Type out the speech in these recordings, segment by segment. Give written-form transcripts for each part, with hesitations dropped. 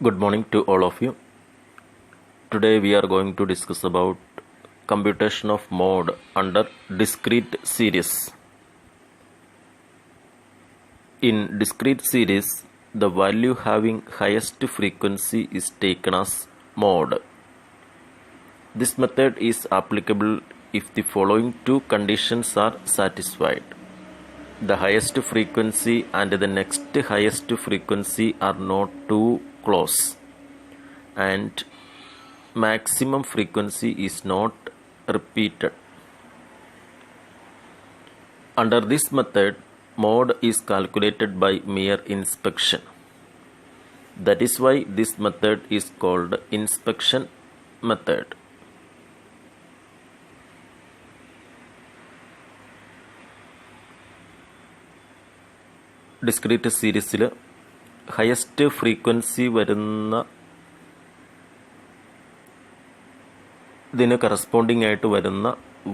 Good morning to all of you. Today we are going to discuss about computation of mode under discrete series. In discrete series, the value having highest frequency is taken as mode. This method is applicable if the following two conditions are satisfied. The highest frequency and the next highest frequency are not too close, and maximum frequency is not repeated. Under this method, mode is calculated by mere inspection. That is why this method is called inspection method. Discrete സീരീസിൽ highest frequency വരുന്ന ഇതിന് corresponding ആയിട്ട് വരുന്ന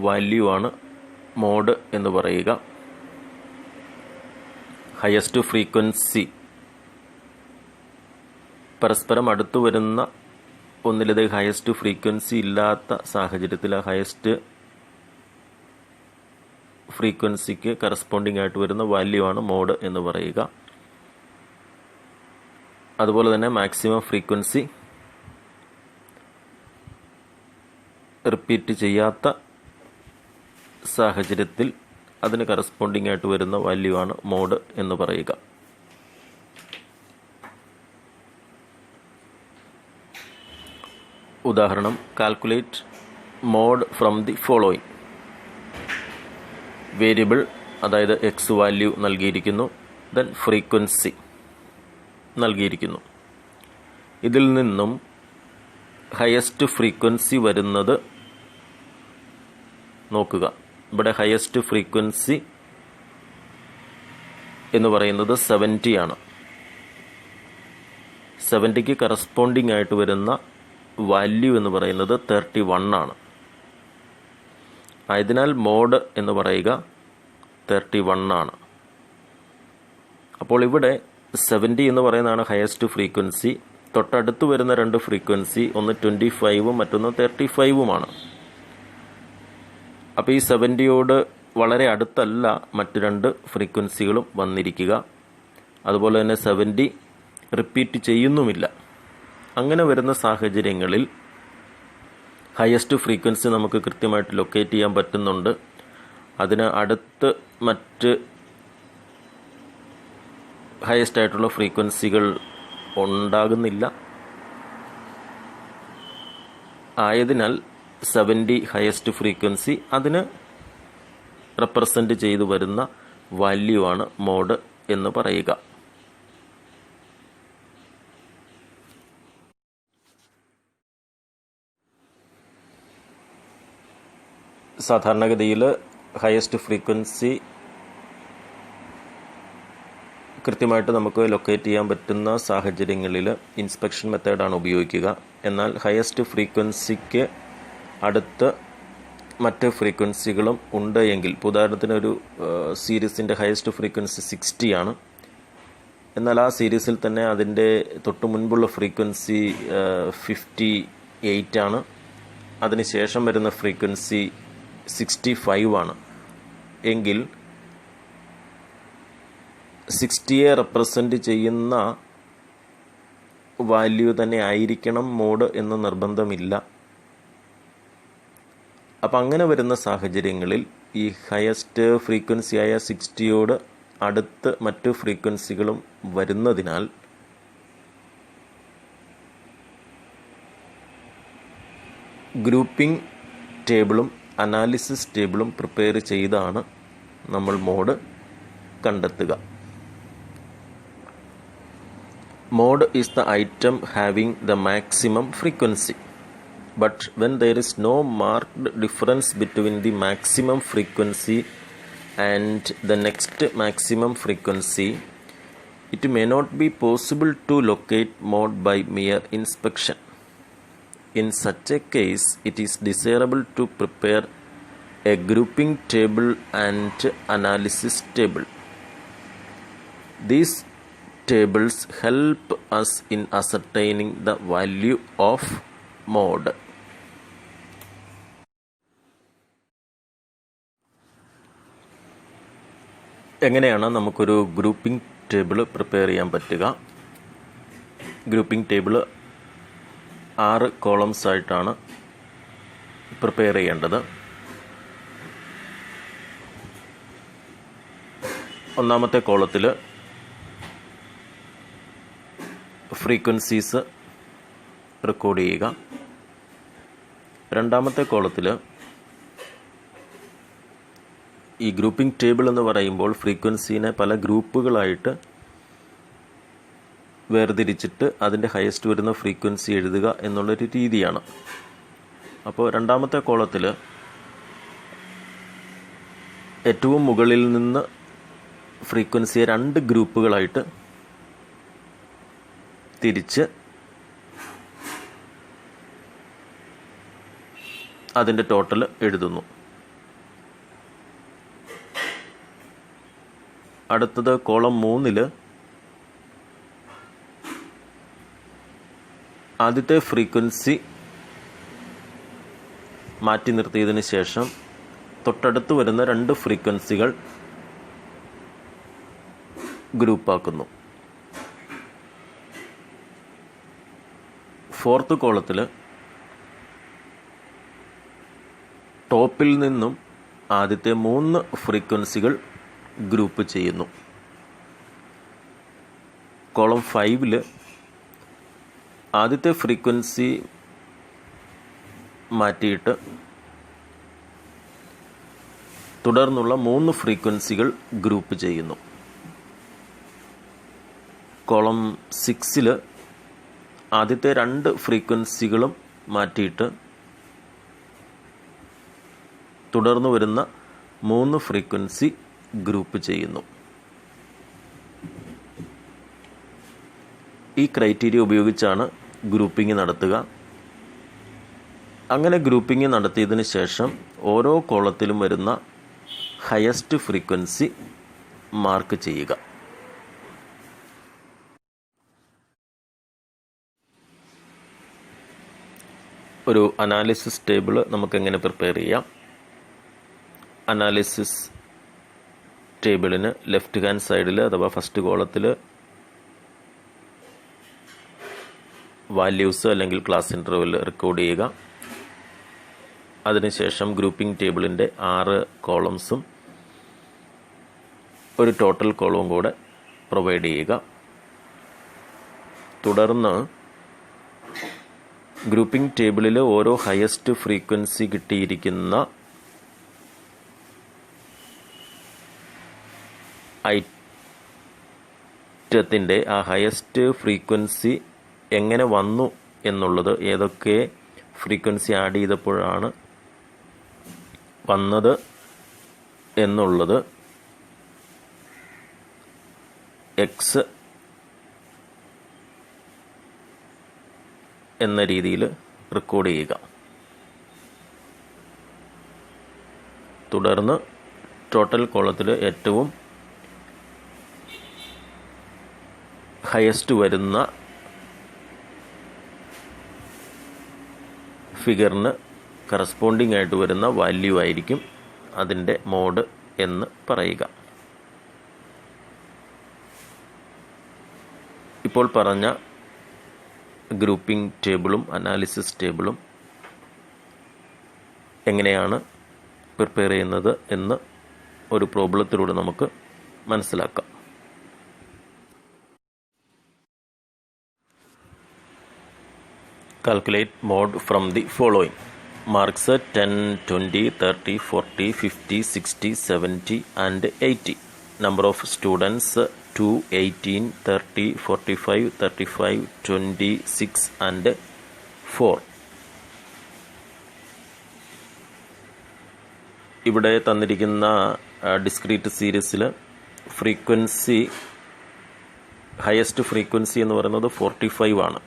value ആണ് mode എന്ന് പറയുക. Highest frequency പരസ്പരം അടുത്തു വരുന്ന ഒന്നിലധികം ഹയസ്റ്റ് ഫ്രീക്വൻസി ഇല്ലാത്ത സാഹചര്യത്തിൽ ഹയസ്റ്റ് ഫ്രീക്വൻസിക്ക് കറസ്പോണ്ടിങ് ആയിട്ട് വരുന്ന വാല്യൂ ആണ് മോഡ് എന്ന് പറയുക. അതുപോലെ തന്നെ മാക്സിമം ഫ്രീക്വൻസി റിപ്പീറ്റ് ചെയ്യാത്ത സാഹചര്യത്തിൽ അതിന് കറസ്പോണ്ടിങ് ആയിട്ട് വരുന്ന വാല്യൂ ആണ് മോഡ് എന്ന് പറയുക. ഉദാഹരണം, calculate mode from the following. Variable, അതായത് എക്സ് വാല്യൂ നൽകിയിരിക്കുന്നു, ദെൻ ഫ്രീക്വൻസി നൽകിയിരിക്കുന്നു. ഇതിൽ നിന്നും ഹയസ്റ്റ് ഫ്രീക്വൻസി വരുന്നത് നോക്കുക. ഇവിടെ ഹയസ്റ്റ് ഫ്രീക്വൻസി എന്ന് പറയുന്നത് 70 ആണ്. 70ക്ക് കറസ്പോണ്ടിങ് ആയിട്ട് വരുന്ന വാല്യൂ എന്ന് പറയുന്നത് 31 ആണ്. ആയതിനാൽ മോഡ് എന്ന് പറയുക 31 ആണ്. അപ്പോൾ ഇവിടെ 70 എന്ന് പറയുന്നതാണ് ഹയസ്റ്റ് ഫ്രീക്വൻസി. തൊട്ടടുത്ത് വരുന്ന രണ്ട് ഫ്രീക്വൻസി, ഒന്ന് 25ഉം മറ്റൊന്ന് 35ഉമാണ്. അപ്പോൾ ഈ 70യോട് വളരെ അടുത്തല്ല മറ്റു രണ്ട് ഫ്രീക്വൻസികളും വന്നിരിക്കുക. അതുപോലെ തന്നെ 70 റിപ്പീറ്റ് ചെയ്യുന്നുമില്ല. അങ്ങനെ വരുന്ന സാഹചര്യങ്ങളിൽ ഹയസ്റ്റ് ഫ്രീക്വൻസി നമുക്ക് കൃത്യമായിട്ട് ലൊക്കേറ്റ് ചെയ്യാൻ പറ്റുന്നുണ്ട്. അതിന് അടുത്ത് മറ്റ് ഹയസ്റ്റ് ആയിട്ടുള്ള ഫ്രീക്വൻസികൾ ഉണ്ടാകുന്നില്ല. ആയതിനാൽ 70 ഹയസ്റ്റ് ഫ്രീക്വൻസി, അതിന് റെപ്രസെൻ്റ് ചെയ്തു വരുന്ന വാല്യൂ ആണ് മോഡ് എന്ന് പറയുക. സാധാരണഗതിയിൽ ഹയസ്റ്റ് ഫ്രീക്വൻസി കൃത്യമായിട്ട് നമുക്ക് ലൊക്കേറ്റ് ചെയ്യാൻ പറ്റുന്ന സാഹചര്യങ്ങളിൽ ഇൻസ്പെക്ഷൻ മെത്തേഡാണ് ഉപയോഗിക്കുക. എന്നാൽ ഹയസ്റ്റ് ഫ്രീക്വൻസിക്ക് അടുത്ത് മറ്റ് ഫ്രീക്വൻസികളും ഉണ്ട് എങ്കിൽ, ഉദാഹരണത്തിന് ഒരു സീരീസിൻ്റെ ഹയസ്റ്റ് ഫ്രീക്വൻസി 60 ആണ്. എന്നാൽ ആ സീരീസിൽ തന്നെ അതിൻ്റെ തൊട്ട് മുൻപുള്ള ഫ്രീക്വൻസി 58 ആണ്. അതിനുശേഷം വരുന്ന ഫ്രീക്വൻസി 65 ആണ് എങ്കിൽ 60യെ റെപ്രസെൻ്റ് ചെയ്യുന്ന വാല്യൂ തന്നെ ആയിരിക്കണം മോഡ് എന്ന് നിർബന്ധമില്ല. അപ്പം അങ്ങനെ വരുന്ന സാഹചര്യങ്ങളിൽ ഈ ഹയസ്റ്റ് ഫ്രീക്വൻസിയായ 60യോട് അടുത്ത് മറ്റു ഫ്രീക്വൻസികളും വരുന്നതിനാൽ ഗ്രൂപ്പിംഗ് ടേബിളും അനാലിസിസ് ടേബിളും പ്രിപ്പയർ ചെയ്താണ് നമ്മൾ മോഡ് കണ്ടെത്തുക. Mode is the item having the maximum frequency, but when there is no marked difference between the maximum frequency and the next maximum frequency, it may not be possible to locate mode by mere inspection. In such a case, it is desirable to prepare a grouping table and analysis table. These tables help us in ascertaining the value of mode. എങ്ങനെയാണ് നമുക്കൊരു grouping table prepare ചെയ്യാൻ പറ്റുക? Grouping table 6 columns ആയിട്ടാണ് prepare ചെയ്യേണ്ടത്. ഒന്നാമത്തെ കോളത്തിൽ frequencies record ചെയ്യുക. രണ്ടാമത്തെ കോളത്തിൽ ഈ ഗ്രൂപ്പിംഗ് ടേബിൾ എന്ന് പറയുമ്പോൾ ഫ്രീക്വൻസീനെ പല ഗ്രൂപ്പുകളായിട്ട് വേർതിരിച്ചിട്ട് അതിൻ്റെ ഹയസ്റ്റ് വരുന്ന ഫ്രീക്വൻസി എഴുതുക എന്നുള്ളൊരു രീതിയാണ്. അപ്പോൾ രണ്ടാമത്തെ കോളത്തിൽ ഏറ്റവും മുകളിൽ നിന്ന് ഫ്രീക്വൻസിയെ 2 ഗ്രൂപ്പുകളായിട്ട് തിരിച്ച് അതിൻ്റെ ടോട്ടൽ എഴുതുന്നു. അടുത്തത് കോളം 3 ആദ്യത്തെ ഫ്രീക്വൻസി മാറ്റി നിർത്തിയതിന് ശേഷം തൊട്ടടുത്ത് വരുന്ന 2 ഫ്രീക്വൻസികൾ ഗ്രൂപ്പാക്കുന്നു. ഫോർത്ത് കോളത്തിൽ ടോപ്പിൽ നിന്നും ആദ്യത്തെ 3 ഫ്രീക്വൻസികൾ ഗ്രൂപ്പ് ചെയ്യുന്നു. കോളം 5 ആദ്യത്തെ ഫ്രീക്വൻസി മാറ്റിയിട്ട് തുടർന്നുള്ള 3 ഫ്രീക്വൻസികൾ ഗ്രൂപ്പ് ചെയ്യുന്നു. കോളം 6 ആദ്യത്തെ 2 ഫ്രീക്വൻസികളും മാറ്റിയിട്ട് തുടർന്ന് വരുന്ന 3 ഫ്രീക്വൻസി ഗ്രൂപ്പ് ചെയ്യുന്നു. ഈ ക്രൈറ്റീരിയ ഉപയോഗിച്ചാണ് ഗ്രൂപ്പിംഗ് നടത്തുക. അങ്ങനെ ഗ്രൂപ്പിംഗ് നടത്തിയതിന് ശേഷം ഓരോ കോളത്തിലും വരുന്ന ഹയസ്റ്റ് ഫ്രീക്വൻസി മാർക്ക് ചെയ്യുക. ഒരു അനാലിസിസ് ടേബിൾ നമുക്കെങ്ങനെ പ്രിപ്പയർ ചെയ്യാം? അനാലിസിസ് ടേബിളിന് ലെഫ്റ്റ് ഹാൻഡ് സൈഡിൽ അഥവാ ഫസ്റ്റ് കോളത്തിൽ വാല്യൂസ് അല്ലെങ്കിൽ ക്ലാസ് ഇൻ്റർവെൽ റെക്കോർഡ് ചെയ്യുക. അതിനുശേഷം ഗ്രൂപ്പിംഗ് ടേബിളിൻ്റെ 6 കോളംസും ഒരു ടോട്ടൽ കോളവും കൂടെ പ്രൊവൈഡ് ചെയ്യുക. തുടർന്ന് ഗ്രൂപ്പിംഗ് ടേബിളിൽ ഓരോ ഹയസ്റ്റ് ഫ്രീക്വൻസി കിട്ടിയിരിക്കുന്ന ഐറ്റത്തിൻ്റെ ആ ഹയസ്റ്റ് ഫ്രീക്വൻസി എങ്ങനെ വന്നു എന്നുള്ളത്, ഏതൊക്കെ ഫ്രീക്വൻസി ആഡ് ചെയ്തപ്പോഴാണ് വന്നത് എന്നുള്ളത് എക്സ് എന്ന രീതിയിൽ റെക്കോർഡ് ചെയ്യുക. തുടർന്ന് ടോട്ടൽ കോളത്തിൽ ഏറ്റവും ഹയസ്റ്റ് വരുന്ന ഫിഗറിന് കറസ്പോണ്ടിങ് ആയിട്ട് വരുന്ന വാല്യൂ ആയിരിക്കും അതിൻ്റെ മോഡ് എന്ന് പറയുക. ഇപ്പോൾ പറഞ്ഞ ഗ്രൂപ്പിംഗ് ടേബിളും അനാലിസിസ് ടേബിളും എങ്ങനെയാണ് പ്രിപ്പയർ ചെയ്യുന്നത് എന്ന് ഒരു പ്രോബ്ലത്തിലൂടെ നമുക്ക് മനസ്സിലാക്കാം. Calculate mode from the following. Marks 10, 20, 30, 40, 50, 60, 70 and 80. Number of students 2, 18, 30, 45, 35, 26 and 4. ഇവിടെ തന്നിരിക്കുന്ന ഡിസ്ക്രീറ്റ് സീരീസിൽ ഫ്രീക്വൻസി ഹയസ്റ്റ് ഫ്രീക്വൻസി എന്ന് പറയുന്നത് 45 ആണ്.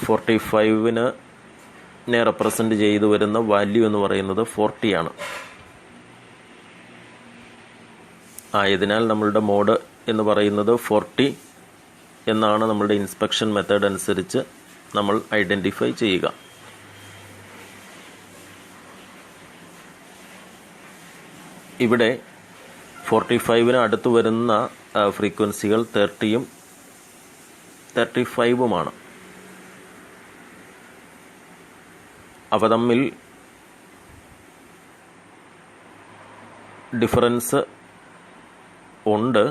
45നെ റെപ്രസെൻ്റ് ചെയ്തു വരുന്ന വാല്യൂ എന്ന് പറയുന്നത് 40 ആണ്. ആയതിനാൽ നമ്മളുടെ മോഡ് എന്ന് പറയുന്നത് 40 എന്നാണ് നമ്മളുടെ ഇൻസ്പെക്ഷൻ മെത്തേഡ് അനുസരിച്ച് നമ്മൾ ഐഡൻറ്റിഫൈ ചെയ്യുക. ഇവിടെ 45-ന് അടുത്ത് വരുന്ന ഫ്രീക്വൻസികൾ 30-യും 35-ഉമാണ്. അവ തമ്മിൽ ഡിഫറൻസ് ഉണ്ട്.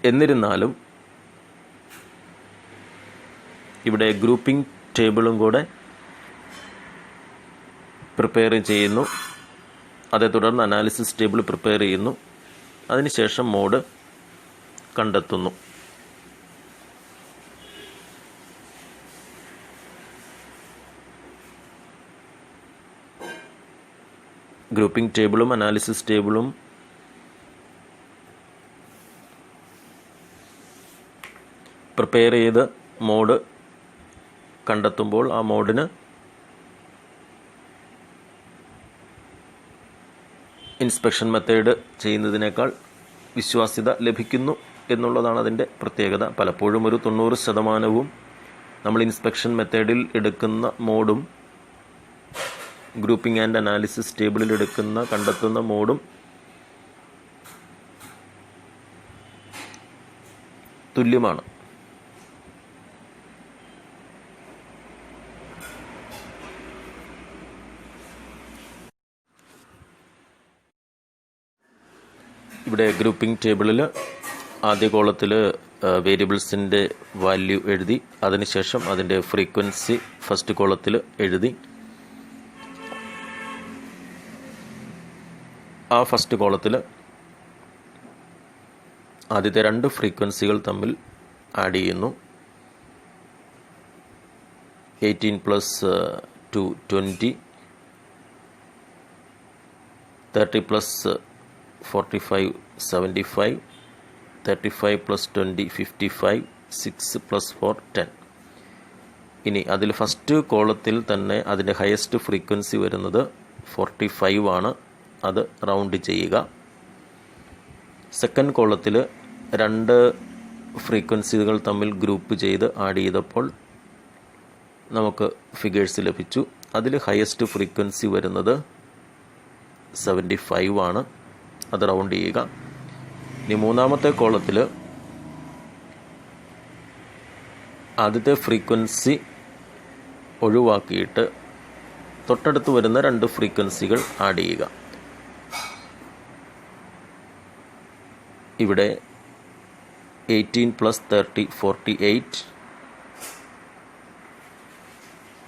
എന്നിരുന്നാലും ഇവിടെ ഗ്രൂപ്പിംഗ് ടേബിളും കൂടെ പ്രിപ്പയർ ചെയ്യുന്നു. അതേ തുടർന്ന് അനാലിസിസ് ടേബിൾ പ്രിപ്പയർ ചെയ്യുന്നു. അതിനുശേഷം മോഡ് കണ്ടെത്തുന്നു. ഗ്രൂപ്പിംഗ് ടേബിളും അനാലിസിസ് ടേബിളും പ്രിപ്പയർ ചെയ്ത് മോഡ് കണ്ടെത്തുമ്പോൾ ആ മോഡിന് ഇൻസ്പെക്ഷൻ മെത്തേഡ് ചെയ്യുന്നതിനേക്കാൾ വിശ്വാസ്യത ലഭിക്കുന്നു എന്നുള്ളതാണ് അതിൻ്റെ പ്രത്യേകത. പലപ്പോഴും ഒരു 90% നമ്മൾ ഇൻസ്പെക്ഷൻ മെത്തേഡിൽ എടുക്കുന്ന മോഡും ഗ്രൂപ്പിംഗ് ആൻഡ് അനാലിസിസ് ടേബിളിൽ കണ്ടെത്തുന്ന മോഡും തുല്യമാണ്. ഇവിടെ ഗ്രൂപ്പിംഗ് ടേബിളിൽ ആദ്യ കോളത്തിൽ വേരിയബിൾസിൻ്റെ വാല്യൂ എഴുതി, അതിനുശേഷം അതിൻ്റെ ഫ്രീക്വൻസി ഫസ്റ്റ് കോളത്തിൽ എഴുതി. ആ ഫസ്റ്റ് കോളത്തിൽ ആദ്യത്തെ 2 ഫ്രീക്വൻസികൾ തമ്മിൽ ആഡ് ചെയ്യുന്നു. 18 + 2 20, 30 + 45 75, 35 + 20 55, 6 + 4 10. ഇനി അതിൽ ഫസ്റ്റ് കോളത്തിൽ തന്നെ അതിൻ്റെ ഹയസ്റ്റ് ഫ്രീക്വൻസി വരുന്നത് 45 ആണ്. അത് റൗണ്ട് ചെയ്യുക. സെക്കൻഡ് കോളത്തിൽ 2 ഫ്രീക്വൻസികൾ തമ്മിൽ ഗ്രൂപ്പ് ചെയ്ത് ആഡ് ചെയ്തപ്പോൾ നമുക്ക് ഫിഗേഴ്സ് ലഭിച്ചു. അതിൽ ഹയസ്റ്റ് ഫ്രീക്വൻസി വരുന്നത് 75 ആണ്. അത് റൗണ്ട് ചെയ്യുക. ഇനി മൂന്നാമത്തെ കോളത്തിൽ ആദ്യത്തെ ഫ്രീക്വൻസി ഒഴിവാക്കിയിട്ട് തൊട്ടടുത്ത് വരുന്ന 2 ഫ്രീക്വൻസികൾ ആഡ് ചെയ്യുക. ഇവിടെ 18 + 30 48,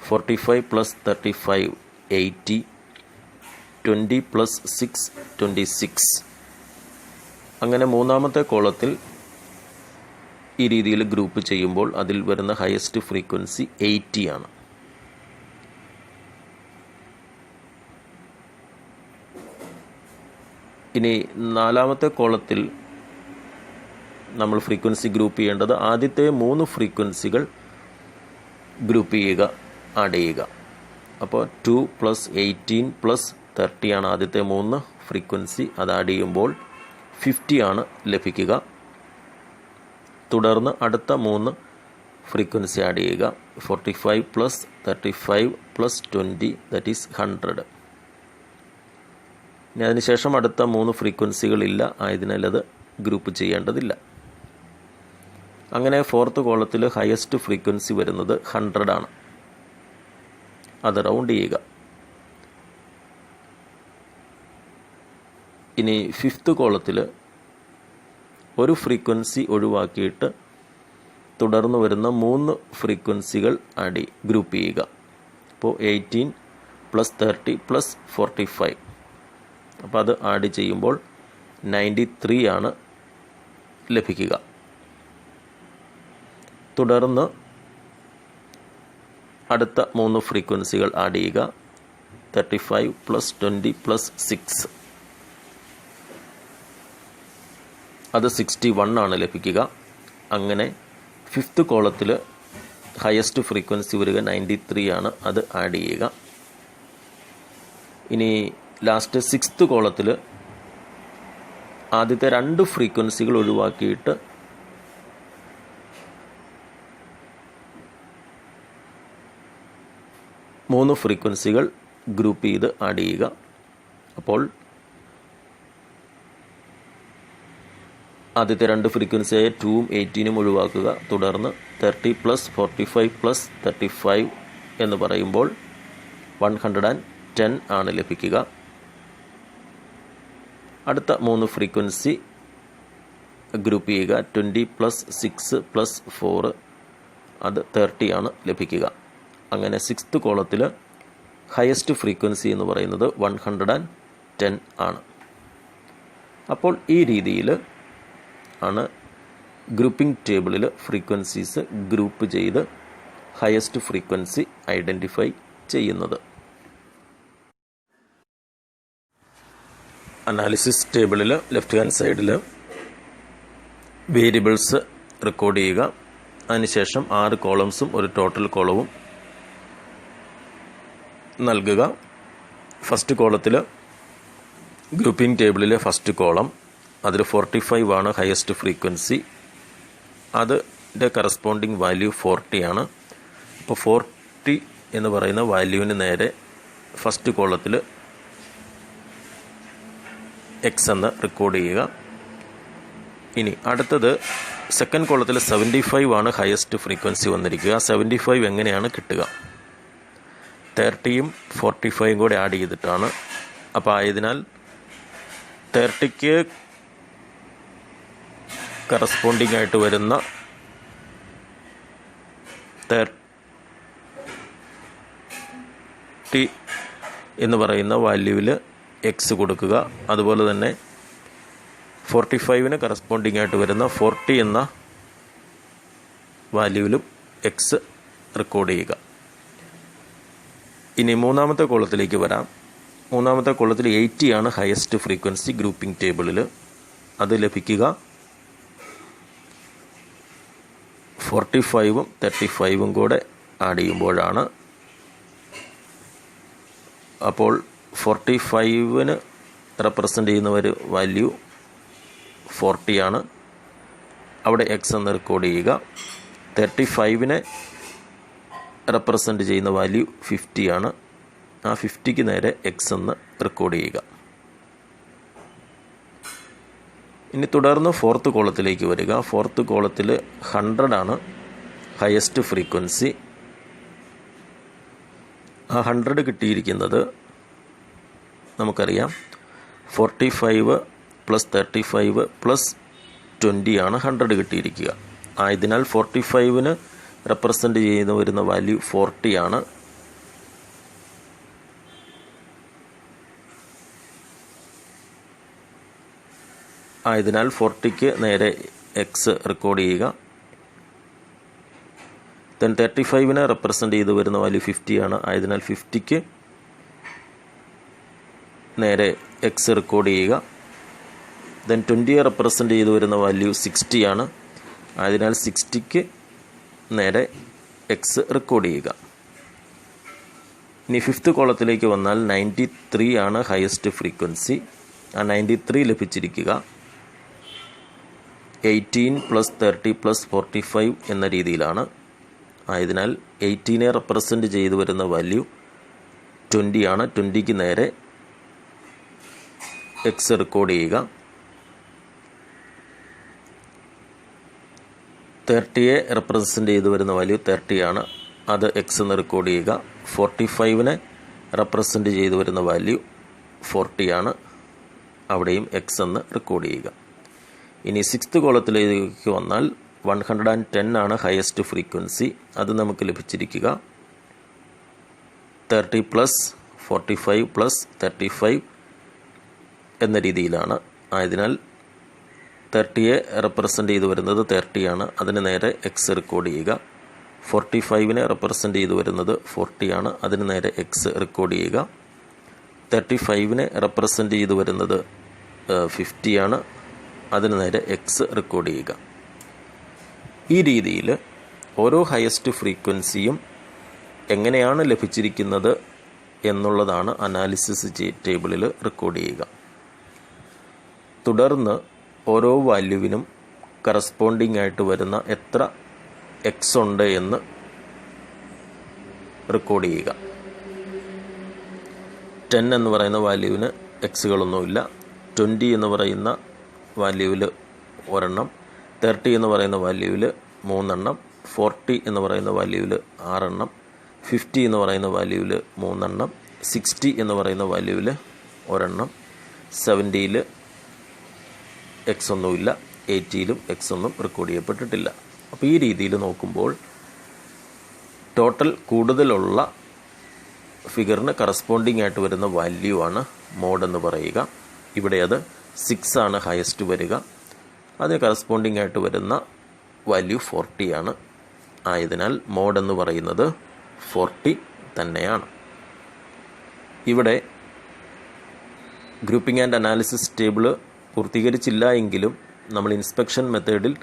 45 + 35 80, 20 + 6 26. അങ്ങനെ മൂന്നാമത്തെ കോളത്തിൽ ഈ രീതിയിൽ ഗ്രൂപ്പ് ചെയ്യുമ്പോൾ അതിൽ വരുന്ന ഹയസ്റ്റ് ഫ്രീക്വൻസി 80 ആണ്. ഇനി നാലാമത്തെ കോളത്തിൽ നമ്മൾ ഫ്രീക്വൻസി ഗ്രൂപ്പ് ചെയ്യേണ്ടത് ആദ്യത്തെ 3 ഫ്രീക്വൻസികൾ ഗ്രൂപ്പ് ചെയ്യുക, ആഡ് ചെയ്യുക. അപ്പോൾ 2 + 18 + 30 ആണ് ആദ്യത്തെ 3 ഫ്രീക്വൻസി. അത് ആഡ് ചെയ്യുമ്പോൾ 50 ആണ് ലഭിക്കുക. തുടർന്ന് അടുത്ത 3 ഫ്രീക്വൻസി ആഡ് ചെയ്യുക. 45 + 35 + 20 that is 100. ഇനി അതിനുശേഷം അടുത്ത 3 ഫ്രീക്വൻസികളില്ല, ആയതിനാൽ അത് ഗ്രൂപ്പ് ചെയ്യേണ്ടതില്ല. അങ്ങനെ ഫോർത്ത് കോളത്തിൽ ഹയസ്റ്റ് ഫ്രീക്വൻസി വരുന്നത് 100 ആണ്. അത് റൗണ്ട് ചെയ്യുക. ഇനി ഫിഫ്ത്ത് കോളത്തിൽ ഒരു ഫ്രീക്വൻസി ഒഴിവാക്കിയിട്ട് തുടർന്ന് വരുന്ന 3 ഫ്രീക്വൻസികൾ ഗ്രൂപ്പ് ചെയ്യുക. അപ്പോൾ 18 + 30 + 45. അപ്പോൾ അത് ആഡ് ചെയ്യുമ്പോൾ 93 ആണ് ലഭിക്കുക. തുടർന്ന് അടുത്ത 3 ഫ്രീക്വൻസികൾ ആഡ് ചെയ്യുക. 35 + 20 + 6. അത് 61 ആണ് ലഭിക്കുക. അങ്ങനെ ഫിഫ്ത്ത് കോളത്തിൽ ഹയസ്റ്റ് ഫ്രീക്വൻസി വരിക 93 ആണ്. അത് ആഡ് ചെയ്യുക. ഇനി ലാസ്റ്റ് 6th കോളത്തിൽ ആദ്യത്തെ 2 ഫ്രീക്വൻസികൾ ഒഴിവാക്കിയിട്ട് മൂന്ന് ഫ്രീക്വൻസികൾ ഗ്രൂപ്പ് ചെയ്ത് ആഡ് ചെയ്യുക. അപ്പോൾ ആദ്യത്തെ 2 ഫ്രീക്വൻസിയായ 2ഉം 18ഉം ഒഴിവാക്കുക. തുടർന്ന് 30 + 45 + 35 എന്ന് പറയുമ്പോൾ 110 ആണ് ലഭിക്കുക. അടുത്ത 3 ഫ്രീക്വൻസി ഗ്രൂപ്പ് ചെയ്യുക. 20 + 6 + 4 അത് 30 ആണ് ലഭിക്കുക. അങ്ങനെ 6th കോളത്തിൽ ഹയസ്റ്റ് ഫ്രീക്വൻസി എന്ന് പറയുന്നത് 110 ആണ്. അപ്പോൾ ഈ രീതിയിൽ ആണ് ഗ്രൂപ്പിംഗ് ടേബിളിൽ ഫ്രീക്വൻസീസ് ഗ്രൂപ്പ് ചെയ്ത് ഹയസ്റ്റ് ഫ്രീക്വൻസി ഐഡൻറ്റിഫൈ ചെയ്യുന്നത്. അനാലിസിസ് ടേബിളിൽ ലെഫ്റ്റ് ഹാൻഡ് സൈഡിൽ വേരിയബിൾസ് റെക്കോർഡ് ചെയ്യുക. അതിനുശേഷം 6 കോളംസും ഒരു ടോട്ടൽ കോളവും നൽകുക. ഫസ്റ്റ് കോളത്തിൽ ഗ്രൂപ്പിംഗ് ടേബിളിലെ ഫസ്റ്റ് കോളം അതിൽ 45 ആണ് ഹയസ്റ്റ് ഫ്രീക്വൻസി. അതിൻ്റെ കറസ്പോണ്ടിങ് വാല്യൂ 40 ആണ്. അപ്പോൾ 40 എന്ന് പറയുന്ന വാല്യൂവിന് നേരെ ഫസ്റ്റ് കോളത്തിൽ X എന്ന് റെക്കോർഡ് ചെയ്യുക. ഇനി അടുത്തത് സെക്കൻഡ് കോളത്തിൽ 75 ആണ് ഹയസ്റ്റ് ഫ്രീക്വൻസി വന്നിരിക്കുക. 75 എങ്ങനെയാണ് കിട്ടുക? 30ഉം 45ഉം കൂടെ ആഡ് ചെയ്തിട്ടാണ്. അപ്പോൾ ആയതിനാൽ 30ക്ക് കറസ്പോണ്ടിങ് ആയിട്ട് വരുന്ന 30 എന്ന് പറയുന്ന വാല്യൂവിൽ X കൊടുക്കുക. അതുപോലെ തന്നെ 45ന് കറസ്പോണ്ടിങ് ആയിട്ട് വരുന്ന 40 എന്ന വാല്യൂവിലും X റെക്കോർഡ് ചെയ്യുക. ഇനി മൂന്നാമത്തെ കോളത്തിലേക്ക് വരാം. മൂന്നാമത്തെ കോളത്തിൽ 80 ആണ് ഹയസ്റ്റ് ഫ്രീക്വൻസി ഗ്രൂപ്പിംഗ് ടേബിളിൽ. അത് ലഭിക്കുക 45ഉം 35ഉം കൂടെ ആഡ് ചെയ്യുമ്പോഴാണ്. അപ്പോൾ 45ന് റെപ്രസെൻ്റ് ചെയ്യുന്ന ഒരു വാല്യൂ 40 ആണ്. അവിടെ X എന്ന് റെക്കോർഡ് ചെയ്യുക. 35നെ റെപ്രസെൻ്റ് ചെയ്യുന്ന വാല്യൂ 50 ആണ്. ആ 50ക്ക് നേരെ X എന്ന് റെക്കോർഡ് ചെയ്യുക. ഇനി തുടർന്ന് 4th കോളത്തിലേക്ക് വരിക. 4th കോളത്തിൽ 100 ആണ് ഹയസ്റ്റ് ഫ്രീക്വൻസി. ആ 100 കിട്ടിയിരിക്കുന്നത് നമുക്കറിയാം 45 + 35 + 20 ആണ് 100 കിട്ടിയിരിക്കുക. ആയതിനാൽ 45ന് റെപ്രസെൻ്റ് ചെയ്ത് വരുന്ന വാല്യൂ 40 ആണ്. ആയതിനാൽ 40ക്ക് നേരെ X റെക്കോർഡ് ചെയ്യുക. ദെൻ 35ന് റെപ്രസെൻ്റ് ചെയ്ത് വരുന്ന വാല്യൂ 50 ആണ്. ആയതിനാൽ 50ക്ക് നേരെ X റെക്കോർഡ് ചെയ്യുക. ദെൻ 20 റെപ്രസെൻ്റ് ചെയ്ത് വരുന്ന വാല്യൂ 60 ആണ്. ആയതിനാൽ 60ക്ക് നേരെ X റെക്കോർഡ് ചെയ്യുക. ഇനി 5th കോളത്തിലേക്ക് വന്നാൽ 93 ആണ് ഹയസ്റ്റ് ഫ്രീക്വൻസി. ആ 93 ലഭിച്ചിരിക്കുക 18 + 30 + 45 എന്ന രീതിയിലാണ്. ആയതിനാൽ 18നെ റെപ്രസെൻ്റ് ചെയ്ത് വരുന്ന വാല്യൂ 20 ആണ്. 20ക്ക് നേരെ X റെക്കോർഡ് ചെയ്യുക. 30യെ റെപ്രസെൻ്റ് ചെയ്ത് വരുന്ന വാല്യൂ 30 ആണ്. അത് X എന്ന് റെക്കോർഡ് ചെയ്യുക. 45നെ റെപ്രസെൻ്റ് ചെയ്ത് വരുന്ന വാല്യൂ 40 ആണ്. അവിടെയും X എന്ന് റെക്കോർഡ് ചെയ്യുക. ഇനി 6th കോളത്തിലേക്ക് വന്നാൽ 110 ആണ് ഹയസ്റ്റ് ഫ്രീക്വൻസി. അത് നമുക്ക് ലഭിച്ചിരിക്കുക 30 + 45 + 35 എന്ന രീതിയിലാണ്. ആയതിനാൽ 30യെ റെപ്രസെൻ്റ് ചെയ്ത് വരുന്നത് 30 ആണ്. അതിന് നേരെ X റെക്കോർഡ് ചെയ്യുക. 45നെ റെപ്രസെൻ്റ് ചെയ്ത് വരുന്നത് 40 ആണ്. അതിന് നേരെ X റെക്കോർഡ് ചെയ്യുക. 35നെ റെപ്രസെൻ്റ് ചെയ്ത് വരുന്നത് 50 ആണ്. അതിന് നേരെ X റെക്കോർഡ് ചെയ്യുക. ഈ രീതിയിൽ ഓരോ ഹയസ്റ്റ് ഫ്രീക്വൻസിയും എങ്ങനെയാണ് ലഭിച്ചിരിക്കുന്നത് എന്നുള്ളതാണ് അനാലിസിസ് ടേബിളിൽ റെക്കോർഡ് ചെയ്യുക. തുടർന്ന് ഓരോ വാല്യൂവിനും കറസ്പോണ്ടിങ് ആയിട്ട് വരുന്ന എത്ര എക്സ് ഉണ്ട് എന്ന് റെക്കോർഡ് ചെയ്യുക. 10 എന്ന് പറയുന്ന വാല്യൂവിന് എക്സുകളൊന്നുമില്ല. 20 എന്ന് പറയുന്ന വാല്യൂവിൽ ഒരെണ്ണം, 30 എന്ന് പറയുന്ന വാല്യൂവിൽ 3 എണ്ണം, 40 എന്ന് പറയുന്ന വാല്യൂവിൽ 6 എണ്ണം, 50 എന്ന് പറയുന്ന വാല്യൂവിൽ 3 എണ്ണം, 60 എന്ന് പറയുന്ന വാല്യൂവിൽ ഒരെണ്ണം, 70യിൽ എക്സ് ഒന്നുമില്ല, 80യിലും എക്സ് ഒന്നും റെക്കോർഡ് ചെയ്യപ്പെട്ടിട്ടില്ല. അപ്പോൾ ഈ രീതിയിൽ നോക്കുമ്പോൾ ടോട്ടൽ കൂടുതലുള്ള ഫിഗറിന് കറസ്പോണ്ടിങ് ആയിട്ട് വരുന്ന വാല്യൂ ആണ് മോഡ് എന്ന് പറയുക. ഇവിടെ അത് 6 ആണ് ഹയസ്റ്റ് വരിക. അതിന് കറസ്പോണ്ടിങ് ആയിട്ട് വരുന്ന വാല്യൂ 40 ആണ്. ആയതിനാൽ മോഡ് എന്ന് പറയുന്നത് 40 തന്നെയാണ്. ഇവിടെ ഗ്രൂപ്പിംഗ് ആൻഡ് അനാലിസിസ് ടേബിൾ പൂർത്തീകരിച്ചില്ല എങ്കിലും നമ്മൾ ഇൻസ്പെക്ഷൻ മെത്തേഡിൽ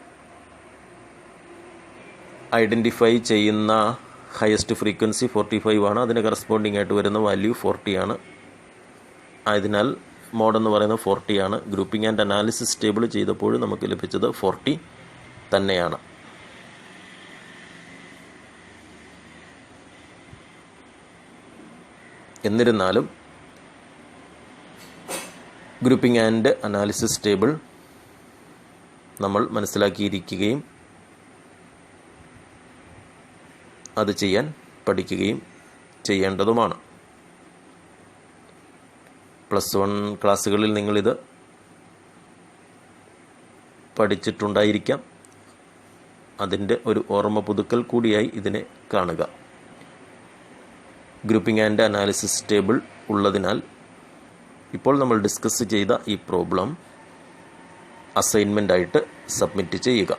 ഐഡൻറ്റിഫൈ ചെയ്യുന്ന ഹയസ്റ്റ് ഫ്രീക്വൻസി 45 ആണ്. അതിന് കറസ്പോണ്ടിങ് ആയിട്ട് വരുന്ന വാല്യൂ 40 ആണ്. ആയതിനാൽ മോഡ് എന്ന് പറയുന്നത് 40 ആണ്. ഗ്രൂപ്പിംഗ് ആൻഡ് അനാലിസിസ് ടേബിൾ ചെയ്തപ്പോൾ നമുക്ക് ലഭിച്ചത് 40 തന്നെയാണ്. എന്നിരുന്നാലും ഗ്രൂപ്പിംഗ് ആൻഡ് അനാലിസിസ് ടേബിൾ നമ്മൾ മനസ്സിലാക്കിയിരിക്കുകയും അത് ചെയ്യാൻ പഠിക്കുകയും ചെയ്യേണ്ടതുമാണ്. +1 ക്ലാസ്സുകളിൽ നിങ്ങളിത് പഠിച്ചിട്ടുണ്ടായിരിക്കാം. അതിൻ്റെ ഒരു ഓർമ്മ പുതുക്കൽ കൂടിയായി ഇതിനെ കാണുക. ഗ്രൂപ്പിംഗ് ആൻഡ് അനാലിസിസ് ടേബിൾ ഉള്ളതിനാൽ ഇപ്പോൾ നമ്മൾ ഡിസ്കസ് ചെയ്ത ഈ പ്രോബ്ലം അസൈൻമെൻ്റ് ആയിട്ട് സബ്മിറ്റ് ചെയ്യുക.